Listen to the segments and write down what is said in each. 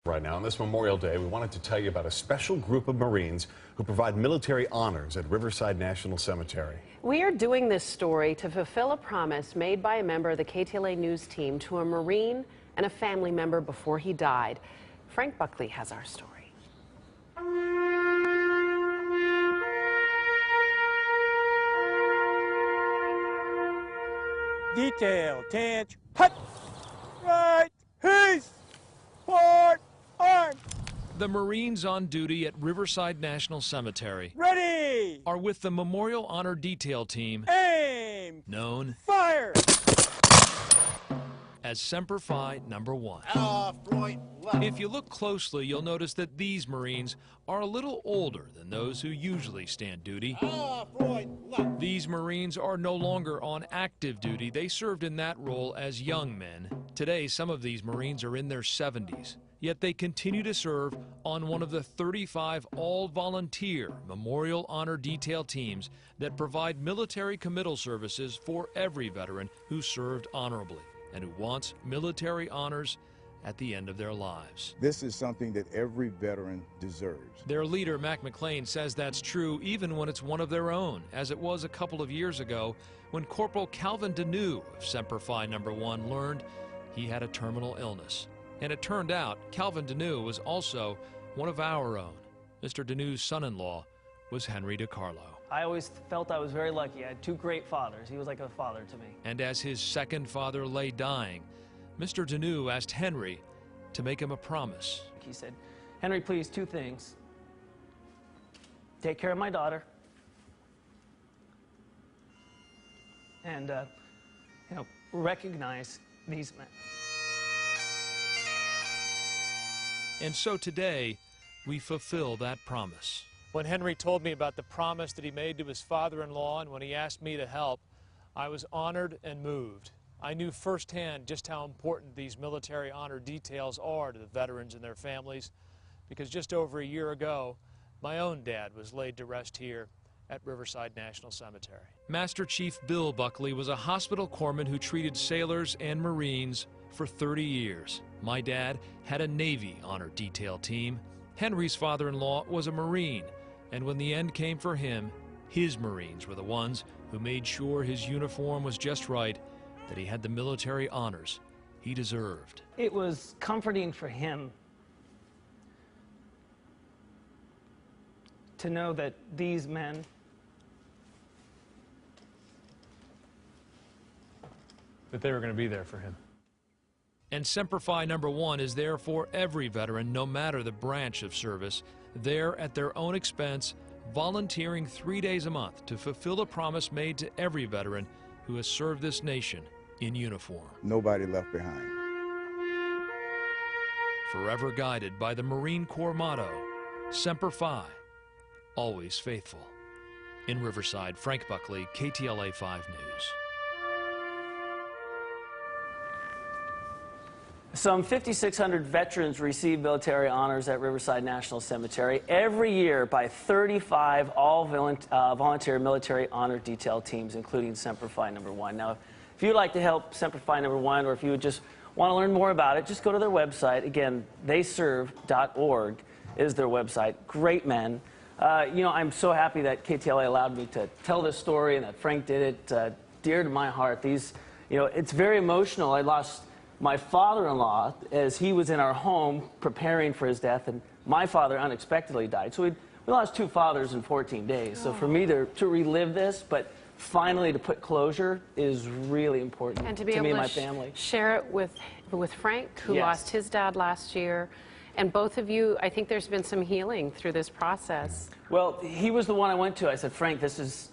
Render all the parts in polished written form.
Right now, on this Memorial Day, we wanted to tell you about a special group of Marines who provide military honors at Riverside National Cemetery. We are doing this story to fulfill a promise made by a member of the KTLA news team to a Marine and a family member before he died. Frank Buckley has our story. Detail, tench, hut, right, peace, port, arm. The Marines on duty at Riverside National Cemetery Ready, are with the Memorial Honor Detail Team, aim, known fire. as Semper Fi No. 1. Off, right, left. If you look closely, you'll notice that these Marines are a little older than those who usually stand duty. Off, right, left. These Marines are no longer on active duty. They served in that role as young men. Today, some of these Marines are in their 70s, yet they continue to serve on one of the 35 all-volunteer Memorial Honor Detail teams that provide military committal services for every veteran who served honorably and who wants military honors at the end of their lives. This is something that every veteran deserves. Their leader, Mac McLean, says that's true even when it's one of their own, as it was a couple of years ago when Corporal Calvin Deneau of Semper Fi No. 1 learned he had a terminal illness. And it turned out Calvin Deneau was also one of our own. Mr. Deneau's son-in-law was Henry DiCarlo. I always felt I was very lucky. I had two great fathers. He was like a father to me. And as his second father lay dying, Mr. Deneau asked Henry to make him a promise. He said, Henry, please, two things. Take care of my daughter. And, recognize these men. And so today, we fulfill that promise. When Henry told me about the promise that he made to his father-in-law and when he asked me to help, I was honored and moved. I knew firsthand just how important these military honor details are to the veterans and their families, because just over a year ago, my own dad was laid to rest here at Riverside National Cemetery. Master Chief Bill Buckley was a hospital corpsman who treated sailors and Marines for 30 years. My dad had a Navy honor detail team. Henry's father-in-law was a Marine, and when the end came for him, his Marines were the ones who made sure his uniform was just right, that he had the military honors he deserved. It was comforting for him to know that these men That they were going to be there for him. And Semper Fi No. 1 is there for every veteran, no matter the branch of service, there at their own expense, volunteering 3 days a month to fulfill a promise made to every veteran who has served this nation in uniform. Nobody left behind. Forever guided by the Marine Corps motto, Semper Fi, always faithful. In Riverside, Frank Buckley, KTLA 5 News. Some 5,600 veterans receive military honors at Riverside National Cemetery every year by 35 all-volunteer military honor detail teams, including Semper Fi No. 1. Now, if you'd like to help Semper Fi No. 1, or if you would just want to learn more about it, just go to their website. Again, theyserve.org is their website. Great men. I'm so happy that KTLA allowed me to tell this story and that Frank did it. Dear to my heart. It's very emotional. I lost my father-in-law as he was in our home preparing for his death, and my father unexpectedly died. So we lost two fathers in 14 days. So for me to relive this, but finally to put closure, is really important And to be me able and to my family. share it with Frank, who Yes. lost his dad last year. And both of you, I think there's been some healing through this process. Well, he was the one I went to. I said, Frank, this is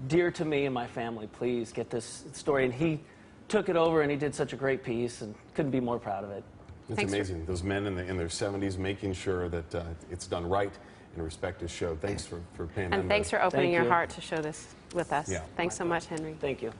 dear to me and my family. Please get this story. And he took it over, and he did such a great piece, and couldn't be more proud of it. It's amazing. Those men in their 70s making sure that it's done right and respect is showed. Thanks for paying. And thanks for opening Thank your you. heart to show this with us. Yeah. Thanks so much, Henry. Thank you.